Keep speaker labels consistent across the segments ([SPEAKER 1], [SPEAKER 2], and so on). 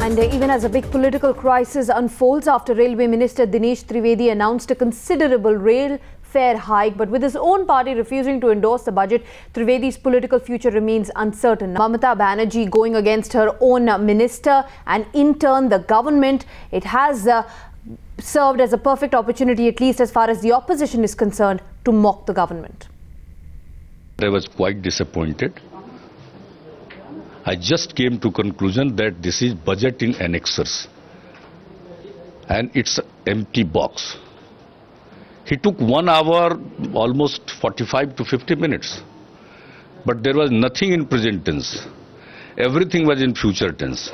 [SPEAKER 1] And even as a big political crisis unfolds after Railway Minister Dinesh Trivedi announced a considerable rail fare hike, but with his own party refusing to endorse the budget, Trivedi's political future remains uncertain. Mamata Banerjee going against her own minister and in turn the government, it has served as a perfect opportunity, at least as far as the opposition is concerned, to mock the government.
[SPEAKER 2] I was quite disappointed. I just came to conclusion that this is budget in annexers and it's an empty box. He took 1 hour, almost 45 to 50 minutes, but there was nothing in present tense. Everything was in future tense.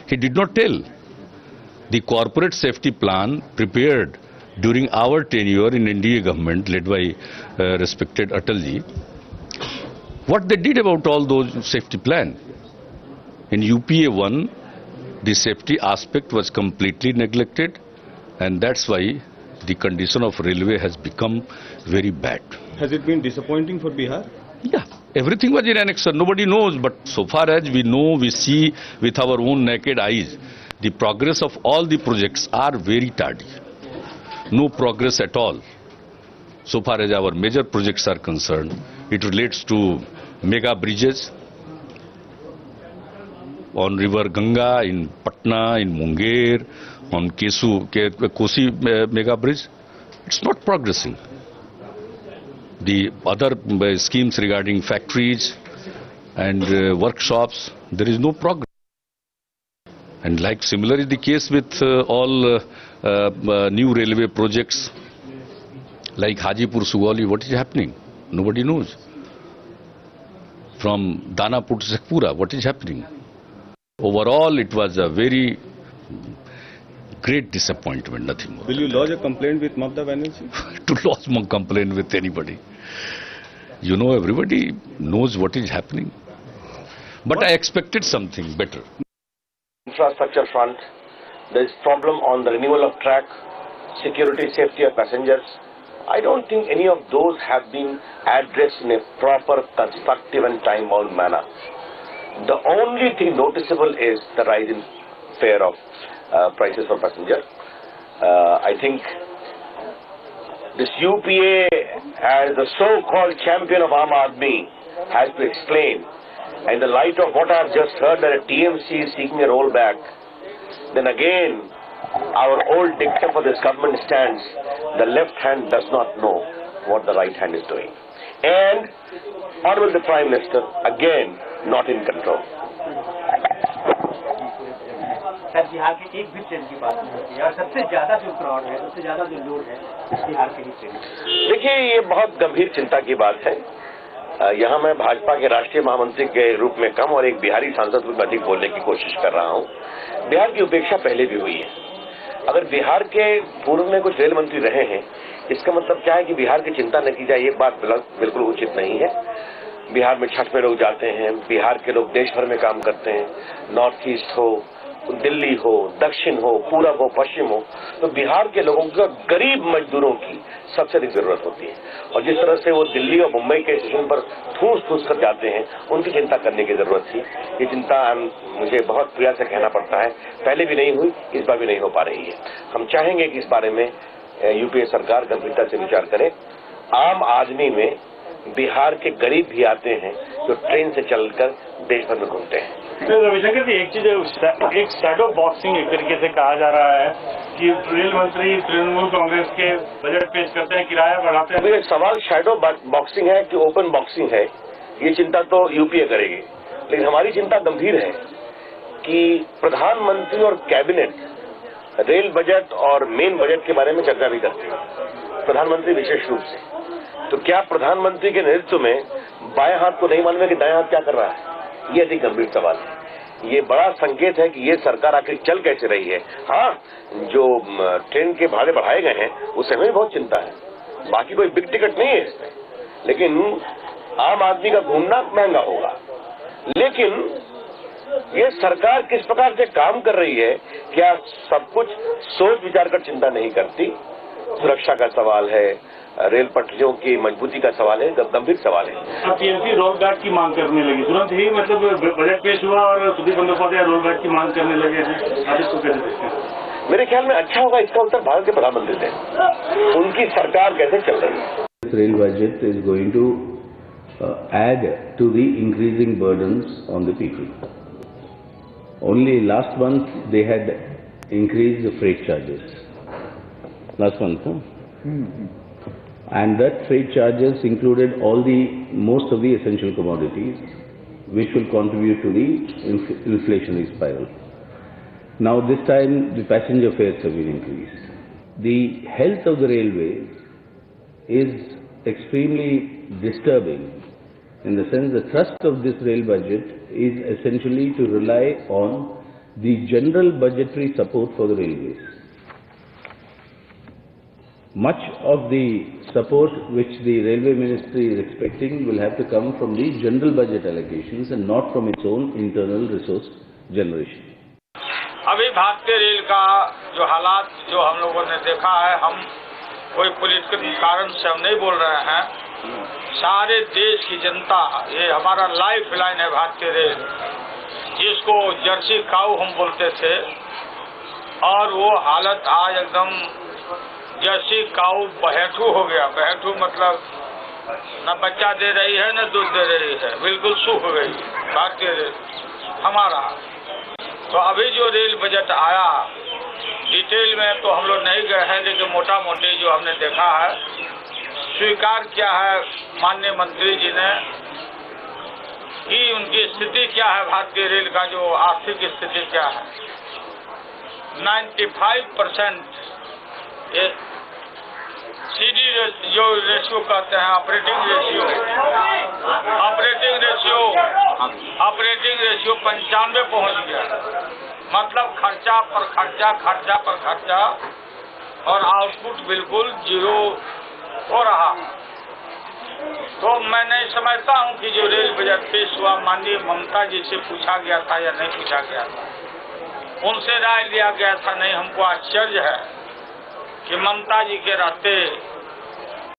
[SPEAKER 2] He did not tell the corporate safety plan prepared during our tenure in NDA government led by respected Atalji. What they did about all those safety plan? In UPA 1, the safety aspect was completely neglected, and that's why the condition of railway has become very bad.
[SPEAKER 3] Has it been disappointing for Bihar?
[SPEAKER 2] Yeah, everything was in annexer. Nobody knows, but so far as we know, we see with our own naked eyes, the progress of all the projects are very tardy. No progress at all. So far as our major projects are concerned, it relates to mega bridges on river Ganga, in Patna, in Munger, on Kosi mega bridge. It's not progressing. The other schemes regarding factories and workshops, there is no progress. And like similar is the case with all new railway projects like Hajipur Sugauli. What is happening? Nobody knows. From Danapur to Shekhpura, what is happening? Overall, it was a very great disappointment, nothing more.
[SPEAKER 3] Will you lodge a complaint with Mamata Banerjee?
[SPEAKER 2] To lodge a complaint with anybody. You know, everybody knows what is happening. But I expected something better.
[SPEAKER 4] Infrastructure front, there is problem on the renewal of track, security, safety of passengers. I don't think any of those have been addressed in a proper, constructive and time-bound manner. The only thing noticeable is the rise in fare of prices for passengers. I think this UPA, as the so-called champion of Aam Aadmi, has to explain. In the light of what I have just heard, that a TMC is seeking a rollback, then again, our old dictum for this government stands: the left hand does not know what the right hand is doing. And Honorable the Prime Minister, again, not in control.
[SPEAKER 5] Sir, Bihar के एक भी train की बात नहीं होती है और सबसे ज्यादा जो फ्रॉड है, सबसे ज्यादा जो लोड है, बिहार के ही ट्रेन।
[SPEAKER 4] देखिए, ये बहुत गंभीर चिंता की बात है। यहाँ मैं भाजपा के राष्ट्रीय महामंत्री के रूप में कम और एक बिहारी सांसद को अधिक बोलने की कोशिश कर रहा हूँ। बिहार की उपेक्षा पहले भी हुई है। अगर बिहार के पूर्व में कुछ रेल मंत्री रहे हैं, इसका मतलब क्या है कि बिहार की चिंता न की जाए, ये बात बिल्कुल उचित नहीं है। बिहार में छठ में लोग जाते हैं, बिहार के लोग देश भर में काम करते हैं, नॉर्थ ईस्ट हो, दिल्ली हो, दक्षिण हो, पूरब हो, पश्चिम हो, तो बिहार के लोगों को, गरीब मजदूरों की सबसे अधिक जरूरत होती है। और जिस तरह से वो दिल्ली और मुंबई के स्टेशन पर ठूस कर जाते हैं, उनकी चिंता करने की जरूरत थी। ये चिंता मुझे बहुत प्रयास से कहना पड़ता है, पहले भी नहीं हुई, इस बार भी नहीं हो पा रही है। हम चाहेंगे कि इस बारे में यूपीए सरकार गंभीरता से विचार करे। आम आदमी में बिहार के गरीब भी आते हैं जो ट्रेन से चलकर देश भर में घूमते हैं।
[SPEAKER 6] रविशंकर जी, एक चीज एक शैडो बॉक्सिंग एक तरीके से कहा जा रहा है कि रेल मंत्री तृणमूल कांग्रेस के बजट पेश करते हैं, किराया बढ़ाते हैं।
[SPEAKER 4] एक सवाल शैडो बॉक्सिंग है कि ओपन बॉक्सिंग है, ये चिंता तो यूपीए करेगी, लेकिन हमारी चिंता गंभीर है कि प्रधानमंत्री और कैबिनेट रेल बजट और मेन बजट के बारे में चर्चा भी करते हैं, प्रधानमंत्री विशेष रूप से। तो क्या प्रधानमंत्री के नेतृत्व में बाएं हाथ को नहीं मालूम है कि दाएं हाथ क्या कर रहा है? ये अधिक गंभीर सवाल है। ये बड़ा संकेत है कि ये सरकार आखिर चल कैसे रही है। हाँ, जो ट्रेन के भाड़े बढ़ाए गए हैं उससे हमें बहुत चिंता है, बाकी कोई बिग टिकट नहीं है इसमें, लेकिन आम आदमी का घूमना महंगा होगा। लेकिन ये सरकार किस प्रकार से काम कर रही है, क्या सब कुछ सोच विचार कर चिंता नहीं करती? सुरक्षा का सवाल है, रेल पटरियों की मजबूती का सवाल है, गंभीर सवाल है।
[SPEAKER 6] अब टीएमसी रोड गार्ड की मांग करने लगी, तुरंत ही मतलब बजट पेश हुआ और सुदीप बंदोपाध्याय रोड गार्ड की मांग करने लगे हैं, आप इसको कैसे देखते हैं?
[SPEAKER 4] मेरे ख्याल में अच्छा होगा इसका उत्तर भारत के प्रधानमंत्री दें, उनकी सरकार कैसे चल रही है।
[SPEAKER 7] Rail budget is going to add to the increasing burdens on the people. Only last month they had increased the freight charges. Last month, and that freight charges included most of the essential commodities, which will contribute to the inflationary spiral. Now this time the passenger fares have been increased. The health of the railways is extremely disturbing, in the sense the thrust of this rail budget is essentially to rely on the general budgetary support for the railways. Much of the support which the railway ministry is expecting will have to come from the general budget allocations and not from its own internal resource generation.
[SPEAKER 8] अभी भारतीय rail का जो हालात जो हम लोगों ने देखा है, हम कोई पॉलिटिकल कारण से हम नहीं बोल रहे हैं, सारे देश की जनता, ये हमारा लाइफ लाइन है भारतीय रेल, जिसको जर्सी काऊ हम बोलते थे, और वो हालत आज एकदम जर्सी काऊ बहेठू हो गया। बहेठू मतलब न बच्चा दे रही है न दूध दे रही है, बिल्कुल सूख गई भारतीय रेल हमारा। तो अभी जो रेल बजट आया, डिटेल में तो हम लोग नहीं गए हैं, लेकिन मोटा मोटी जो हमने देखा है, स्वीकार किया है माननीय मंत्री जी ने कि उनकी स्थिति क्या है, भारतीय रेल का जो आर्थिक स्थिति क्या है। 95% ये सीडी जो रेशियो कहते हैं, ऑपरेटिंग रेशियो 95 पहुंच गया। मतलब खर्चा पर खर्चा और आउटपुट बिल्कुल जीरो हो रहा। तो मैं नहीं समझता हूं कि जो रेल बजट पेश हुआ, माननीय ममता जी से पूछा गया था या नहीं पूछा गया था, उनसे राय लिया गया था नहीं। हमको आश्चर्य है कि ममता जी के रहते